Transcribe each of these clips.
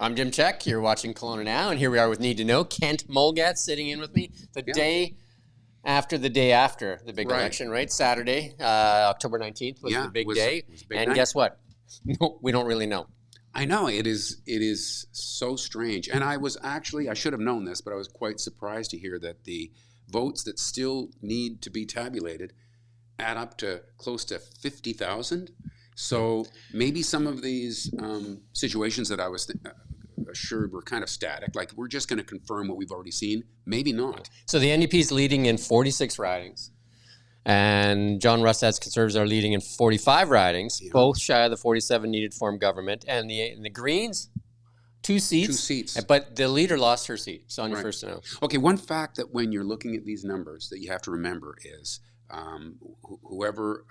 I'm Jim Czek. You're watching Kelowna Now, and here we are with Need to Know. Kent Mulgat sitting in with me the day after the big election, right? Saturday, October 19th was the big day. It was a big and night. Guess what? No, we don't really know. I know, it is so strange. And I should have known this, but I was quite surprised to hear that the votes that still need to be tabulated add up to close to 50,000. So maybe some of these situations that I was assured were kind of static, like we're just going to confirm what we've already seen. Maybe not. So the NDP is leading in 46 ridings, and John Rustad's Conservatives are leading in 45 ridings, both shy of the 47 needed to form government. And the Greens, two seats. But the leader lost her seat. So on your first to know. Okay, one fact that when you're looking at these numbers that you have to remember is whoever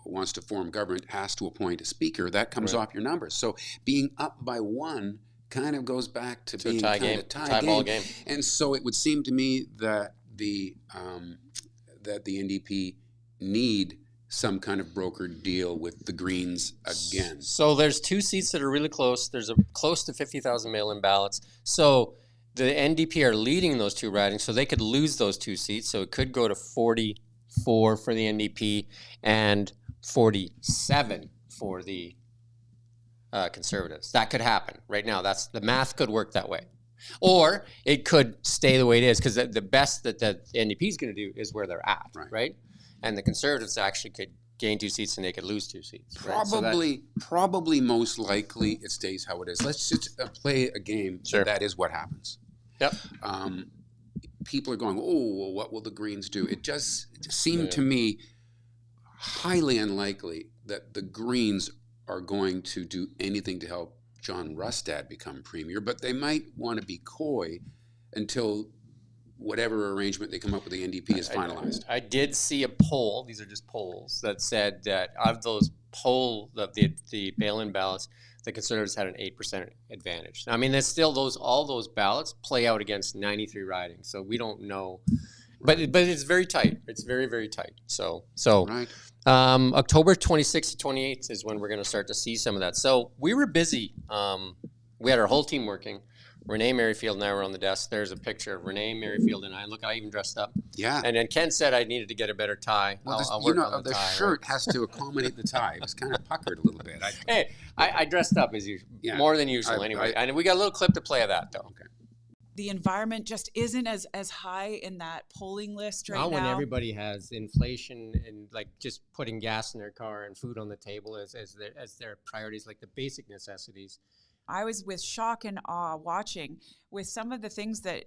wants to form government has to appoint a speaker. That comes off your numbers. So being up by one kind of goes back to being a tie ball game. And so it would seem to me that the NDP need some kind of brokered deal with the Greens again. So there's two seats that are really close. There's close to 50,000 mail-in ballots. So the NDP are leading those two ridings, so they could lose those two seats. So it could go to 44 for the NDP and 47 for the Conservatives. That could happen right now. The math could work that way. Or it could stay the way it is, because the best that the NDP is going to do is where they're at, right? And the Conservatives actually could gain two seats and they could lose two seats. Probably most likely it stays how it is. Let's just play a game. Sure. That is what happens. Yep. People are going, oh, well, what will the Greens do? It just seemed to me highly unlikely that the Greens are going to do anything to help John Rustad become premier, but they might want to be coy until whatever arrangement they come up with the NDP is finalized. I did see a poll, these are just polls, that said that of those the bail-in ballots, the Conservatives had an 8% advantage. I mean, there's still all those ballots play out against 93 ridings, so we don't know. But it's very tight. It's very, very tight. So October 26th to 28th is when we're going to start to see some of that. So we were busy. We had our whole team working. Renee Merrifield and I were on the desk. There's a picture of Renee Merrifield and I. Look, I even dressed up. Yeah. And then Ken said I needed to get a better tie. Well, I'll work on the tie, shirt has to accommodate the tie. It was kind of puckered a little bit. I dressed up as usual, more than usual anyway. And we got a little clip to play of that, though. Okay. The environment just isn't as high in that polling list right now. When everybody has inflation and like just putting gas in their car and food on the table as their priorities, like the basic necessities. I was with shock and awe watching with some of the things that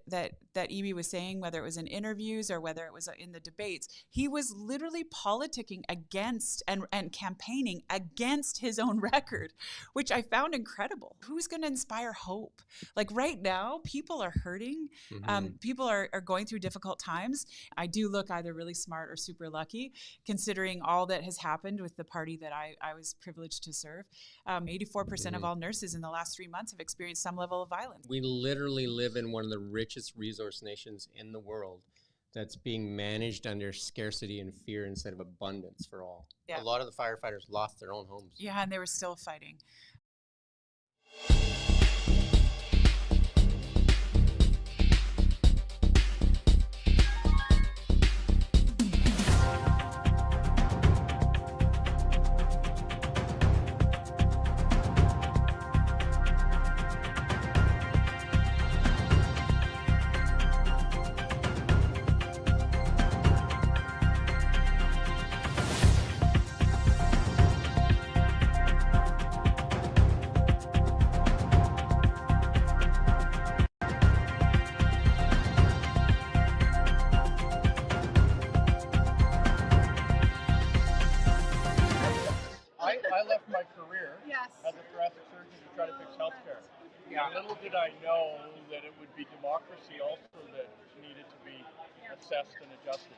Eby was saying, whether it was in interviews or whether it was in the debates. He was literally politicking against and campaigning against his own record, which I found incredible. Who's going to inspire hope? Like right now, people are hurting. People are going through difficult times. I do look either really smart or super lucky, considering all that has happened with the party that I was privileged to serve. 84% of all nurses in the last 3 months have experienced some level of violence. We literally live in one of the richest resource nations in the world that's being managed under scarcity and fear instead of abundance for all. A lot of the firefighters lost their own homes. Yeah, and they were still fighting. I left my career as a thoracic surgeon to try to fix healthcare. Little did I know that it would be democracy also that needed to be assessed and adjusted.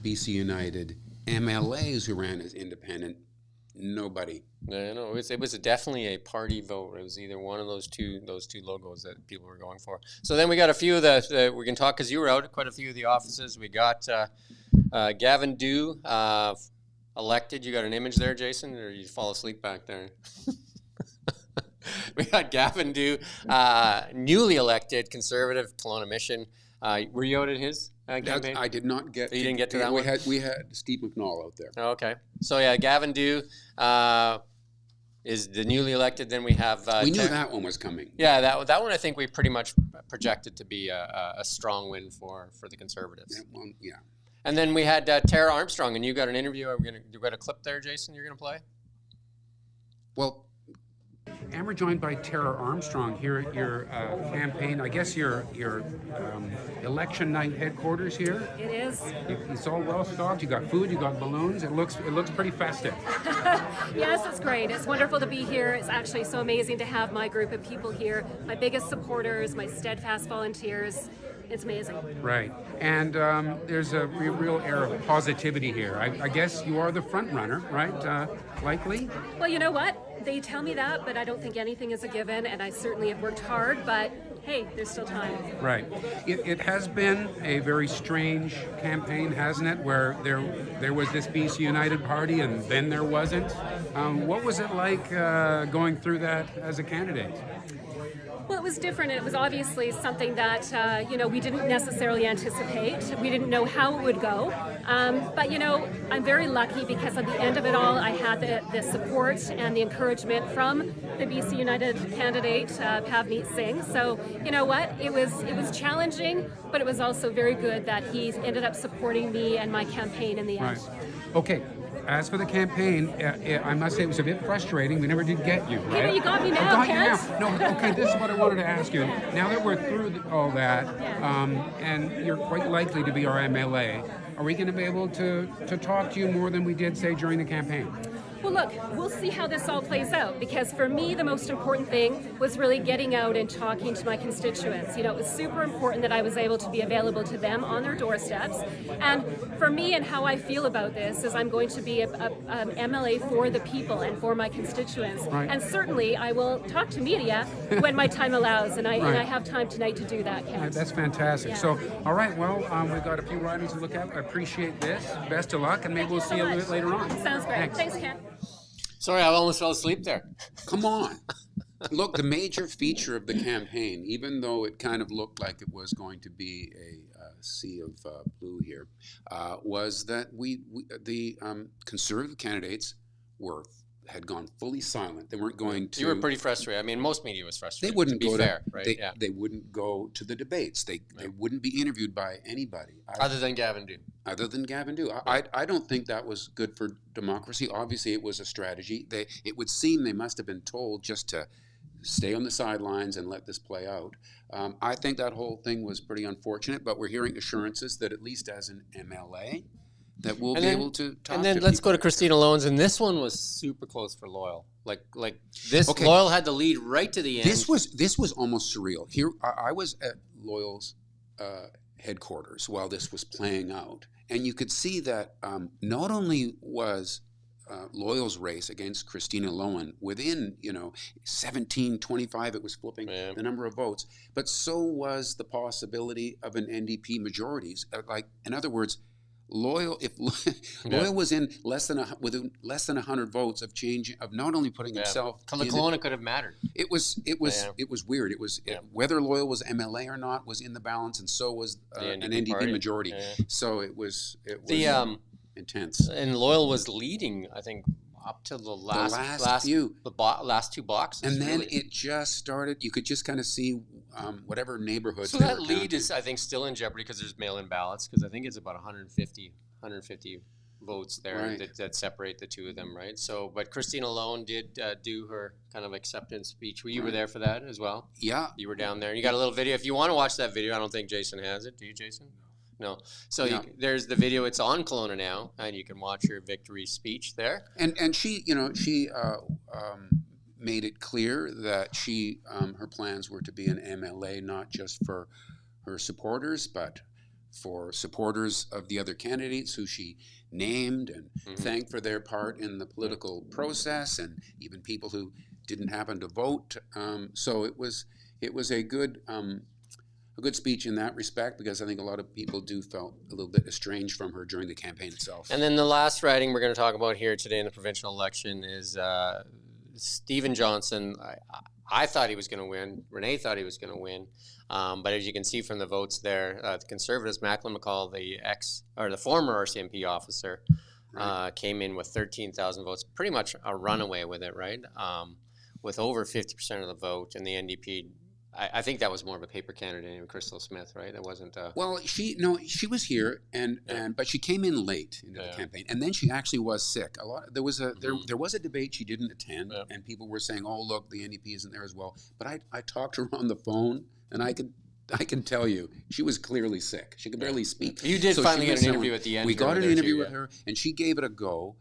BC United MLAs who ran as independent, nobody. No, it was definitely a party vote. It was either one of those two logos that people were going for. So then we got a few of the we can talk because you were out at quite a few of the offices. We got Gavin Dew elected. You got an image there, Jason, or you fall asleep back there? We got Gavin Dew, newly elected Conservative Kelowna Mission. Were you out at his campaign? I did not get. You didn't get to that one? We had Steve McNall out there. Oh, okay. So yeah, Gavin Dew is the newly elected. Then we have. We knew that one was coming. Yeah, that one I think we pretty much projected to be a strong win for the Conservatives. That one, yeah. And then we had Tara Armstrong, and you got an interview. You got a clip there, Jason. You're gonna play. Well, and we're joined by Tara Armstrong here at your campaign. I guess your election night headquarters here. It is. It's all well stocked. You got food. You got balloons. It looks pretty festive. Yes, it's great. It's wonderful to be here. It's actually so amazing to have my group of people here. My biggest supporters, my steadfast volunteers. It's amazing. Right. And there's a real air of positivity here. I guess you are the front runner, right? Likely? Well, you know what? They tell me that, but I don't think anything is a given, and I certainly have worked hard, but hey, there's still time. Right. It has been a very strange campaign, hasn't it, where there was this BC United Party and then there wasn't. What was it like going through that as a candidate? Well, it was different. It was obviously something that, we didn't necessarily anticipate. We didn't know how it would go. But, I'm very lucky because at the end of it all, I had the support and the encouragement from the BC United candidate, Pavneet Singh. So, you know what? It was challenging, but it was also very good that he ended up supporting me and my campaign in the end. Right. Okay. As for the campaign, I must say it was a bit frustrating. We never did get you, right? Hey, but you got me now, Kent. No, okay, this is what I wanted to ask you. Now that we're through all that, and you're quite likely to be our MLA, are we going to be able to talk to you more than we did, say, during the campaign? Well, look, we'll see how this all plays out, because for me, the most important thing was really getting out and talking to my constituents. It was super important that I was able to be available to them on their doorsteps. And for me and how I feel about this is I'm going to be an MLA for the people and for my constituents. Right. And certainly I will talk to media when my time allows, and I have time tonight to do that, Kent. That's fantastic. Yeah. So, all right, well, we've got a few riders to look at. I appreciate this. Best of luck, and maybe we'll see you a little bit later on. Sounds great. Thanks, Kent. Sorry, I almost fell asleep there. Come on. Look, the major feature of the campaign, even though it kind of looked like it was going to be a sea of blue here, was that the Conservative candidates had gone fully silent. They weren't going to. You were pretty frustrated. I mean, most media was frustrated. They wouldn't to be go fair, to. right? They wouldn't go to the debates. They wouldn't be interviewed by anybody Other than Gavin Dew. Other than Gavin Dew. I don't think that was good for democracy. Obviously, it was a strategy. It would seem they must have been told just to stay on the sidelines and let this play out. I think that whole thing was pretty unfortunate, but we're hearing assurances that at least as an MLA, that we'll be able to talk And then to let's people. go to Christina Loans, and this one was super close for Loyal. Like this, Okay. Loyal had the lead right to the end. This was almost surreal. Here, I was at Loyal's headquarters while this was playing out, and you could see that not only was Loyal's race against Christina Lowen within 17-25, it was flipping the number of votes, but so was the possibility of an NDP majorities. In other words, Loyal was in within less than 100 votes of change of not only putting himself. Kelowna could have mattered. It was weird. It was whether Loyal was MLA or not was in the balance, and so was an NDP majority. Yeah. So it was intense. And Loyal was leading, I think, up to the last few, the last two boxes. And then really. it just started. You could just kind of see whatever neighborhoods. So they that were lead counting. is, I think, still in jeopardy because there's mail-in ballots. Because I think it's about 150 votes there that separate the two of them, right? So, but Christina Lowen did do her kind of acceptance speech. You were there for that as well. Yeah, you were down there, and you got a little video. If you want to watch that video, I don't think Jason has it. Do you, Jason? No. So there's the video. It's on Kelowna now, and you can watch her victory speech there. And she, made it clear that her plans were to be an MLA, not just for her supporters, but for supporters of the other candidates who she named and thanked for their part in the political process, and even people who didn't happen to vote. So it was a good speech in that respect, because I think a lot of people felt a little bit estranged from her during the campaign itself. And then the last riding we're going to talk about here today in the provincial election is Stephen Johnson. I thought he was going to win. Renee thought he was going to win. But as you can see from the votes there, the Conservatives, Macklin McCall, the former RCMP officer, came in with 13,000 votes, pretty much a runaway with it, right? With over 50% of the vote, and the NDP. I think that was more of a paper candidate named Crystal Smith, right? It wasn't. Well, she was here, but she came in late into the campaign, and then she actually was sick. There was a debate she didn't attend, and people were saying, "Oh, look, the NDP isn't there as well." But I talked to her on the phone, and I can tell you she was clearly sick. She could barely speak. You did finally get an interview at the end. We got an interview with her, and she gave it a go.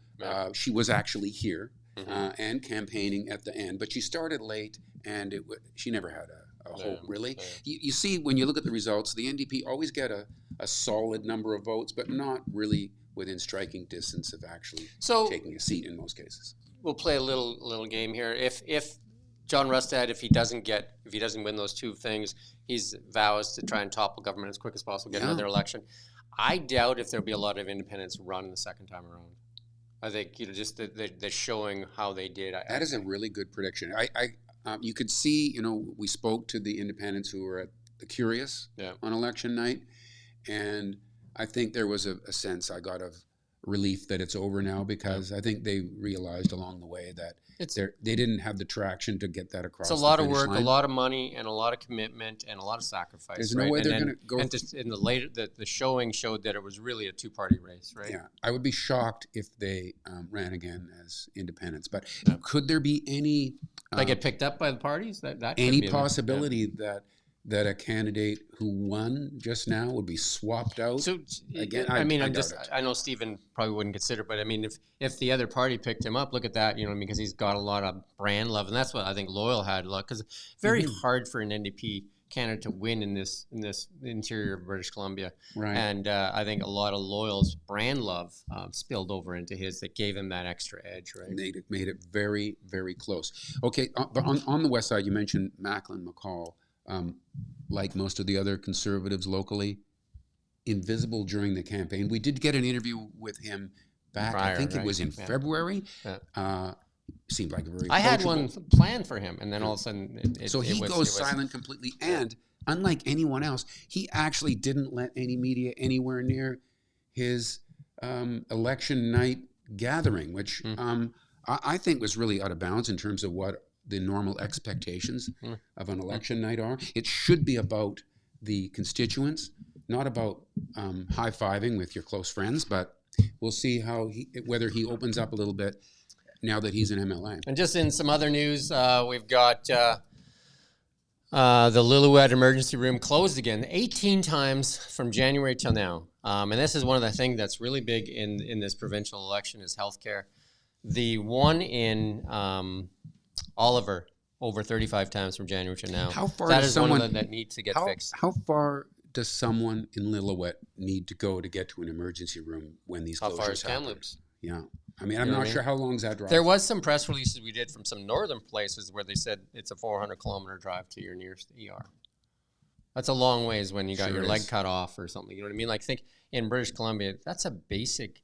She was actually here and campaigning at the end, but she started late, and she never had a hope, really. You see, when you look at the results, the NDP always get a solid number of votes, but not really within striking distance of actually taking a seat in most cases. We'll play a little game here. If John Rustad, if he doesn't win those two things, he's vows to try and topple government as quick as possible, get another election. I doubt if there'll be a lot of independents run the second time around. I think just the showing how they did. That is a really good prediction. You could see, we spoke to the independents who were at the Curious on election night, and I think there was a sense I got of relief that it's over now, because I think they realized along the way that they didn't have the traction to get that across. It's a lot of work, a lot of money, and a lot of commitment, and a lot of sacrifice. There's no way they're going to go. And just in the showing showed that it was really a two-party race, right? Yeah, I would be shocked if they ran again as independents. But could there be any get picked up by the parties? That any possibility that a candidate who won just now would be swapped out? So again, I know Stephen probably wouldn't consider, but I mean, if the other party picked him up, look at that, because he's got a lot of brand love, and that's what I think Loyal had a lot, because it's very hard for an NDP candidate to win in this interior of British Columbia, right? And I think a lot of Loyal's brand love spilled over into his, that gave him that extra edge, right? Made it very, very close. Okay, but on the west side, you mentioned Macklin McCall. Like most of the other Conservatives locally, invisible during the campaign. We did get an interview with him back, I think it was in February. Seemed like a very I had one planned for him, and then all of a sudden he goes silent completely, and unlike anyone else, he actually didn't let any media anywhere near his election night gathering, which I think was really out of bounds in terms of what the normal expectations of an election night are. It should be about the constituents, not about high-fiving with your close friends, but we'll see whether he opens up a little bit now that he's an MLA. And just in some other news, we've got the Lillooet emergency room closed again 18 times from January till now. And this is one of the things that's really big in this provincial election is healthcare. The one in Oliver, over 35 times from January to now. How far that is one of them that needs to get fixed. How far does someone in Lillooet need to go to get to an emergency room when these closures happen? How far is Kamloops? Yeah. I mean, I'm not sure how long is that drive. There was some press releases we did from some northern places where they said it's a 400-kilometer drive to your nearest ER. That's a long ways when you got your leg cut off or something. You know what I mean? Like, think in British Columbia, that's a basic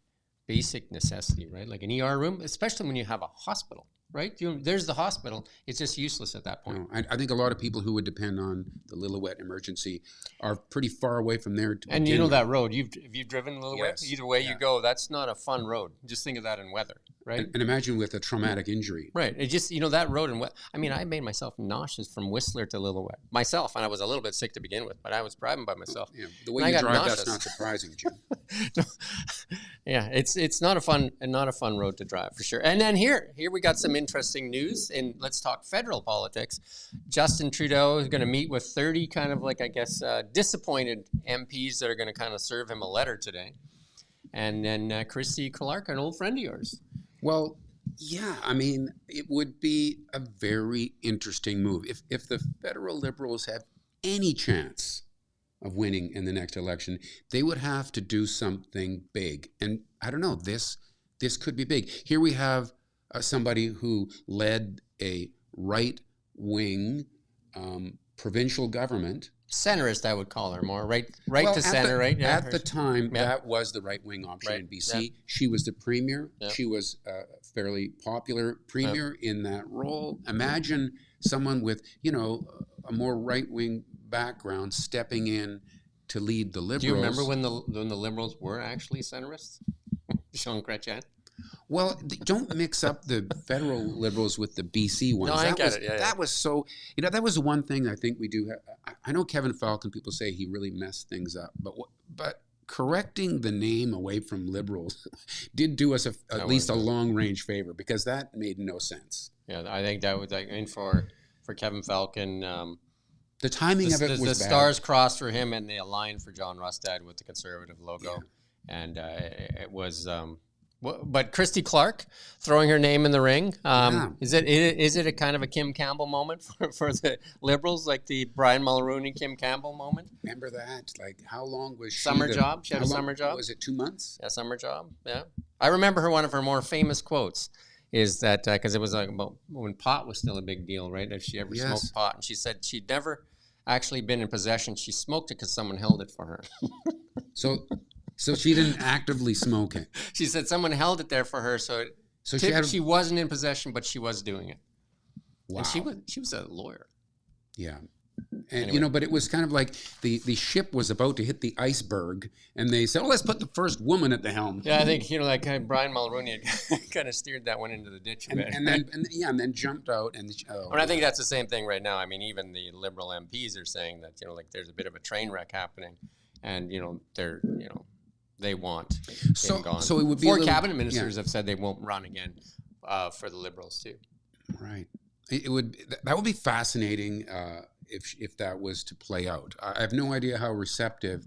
necessity, right? Like an ER room, especially when you have a hospital. Right? There's the hospital. It's just useless at that point. No, I think a lot of people who would depend on the Lillooet emergency are pretty far away from there. And you know that road. Have you driven Lillooet? Yes. Either way you go, that's not a fun road. Just think of that in weather, right? And imagine with a traumatic injury. Right. It just, that road. I mean, I made myself nauseous from Whistler to Lillooet. Myself, and I was a little bit sick to begin with, but I was driving by myself. Yeah, the way you drive, that's not surprising, Jim. Yeah, it's not a fun road to drive for sure. And then here we got some interesting news, and let's talk federal politics. Justin Trudeau is going to meet with 30 kind of like, I guess, disappointed MPs that are going to kind of serve him a letter today. And then Christy Clark, an old friend of yours. Well, yeah, I mean, it would be a very interesting move. If the federal Liberals have any chance of winning in the next election, they would have to do something big. And I don't know, this could be big. Here we have somebody who led a right-wing provincial government. Centrist, I would call her more right Well, to center, right? Yeah, at the time, that was the right-wing option in BC. Yeah. She was the premier. Yeah. She was a fairly popular premier in that role. Imagine someone with, a more right-wing background stepping in to lead the Liberals. Do you remember when the Liberals were actually centrists? Jean Chrétien? Well, don't mix up the federal Liberals with the BC ones. No, I get it. Yeah, that was so, that was the one thing I think we do. I know Kevin Falcon, people say he really messed things up, but correcting the name away from Liberals did do us at least a long-range favor, because that made no sense. Yeah, I think that was for Kevin Falcon. The timing of it was the bad. stars crossed for him, and they aligned for John Rustad with the Conservative logo, and it was. But Christy Clark throwing her name in the ring. Is it a kind of a Kim Campbell moment for the Liberals, like the Brian Mulroney, Kim Campbell moment? Remember that? Like, how long was she? Summer job. She had a summer job. Was it 2 months? Yeah, summer job. Yeah, I remember one of her more famous quotes is that because it was like about when pot was still a big deal, right? If she ever smoked pot, and she said she'd never actually been in possession. She smoked it because someone held it for her. So she didn't actively smoke it. She said someone held it there for her, so she wasn't in possession, but she was doing it. Wow. And she was a lawyer. Yeah. And Anyway. but it was kind of like the ship was about to hit the iceberg, and they said, "Oh, let's put the first woman at the helm." Yeah, I think Brian Mulroney kind of steered that one into the ditch a bit. And then jumped out and. I think that's the same thing right now. I mean, even the Liberal MPs are saying that there's a bit of a train wreck happening, and they want him gone. So it would be four cabinet ministers have said they won't run again for the Liberals too. Right. That would be fascinating if that was to play out. I have no idea how receptive.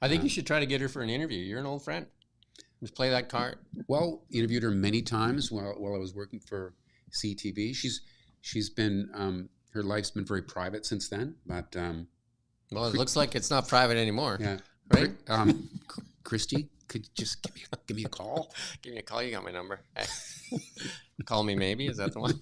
I think you should try to get her for an interview. You're an old friend. Just play that card. Well, interviewed her many times while I was working for CTV. She's been her life's been very private since then. But well, it looks like it's not private anymore. Yeah. Right. Christy, could you just give me a call? Give me a call. You got my number. Call me maybe. Is that the one?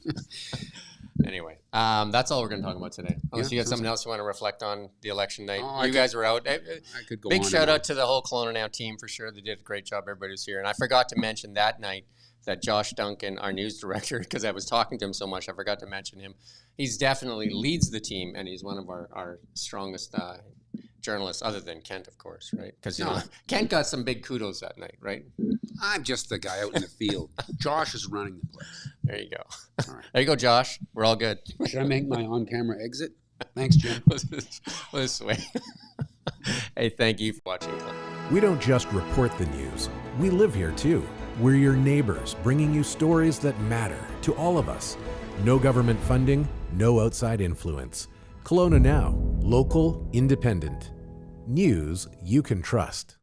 Anyway, that's all we're going to talk about today. Unless you got something else you want to reflect on the election night. You guys were out. I could go Big on shout out to the whole Kelowna Now team for sure. They did a great job. Everybody was here. And I forgot to mention that night that Josh Duncan, our news director, because I was talking to him so much, I forgot to mention him. He's definitely leads the team, and he's one of our strongest journalists, other than Kent, of course, right? Because Kent got some big kudos that night, right? I'm just the guy out in the field. Josh is running the place. There you go. All right. There you go, Josh. We're all good. Should I make my on-camera exit? Thanks, Jim. This way. Hey, thank you for watching. We don't just report the news. We live here too. We're your neighbors, bringing you stories that matter to all of us. No government funding, no outside influence. Kelowna Now, local, independent. News you can trust.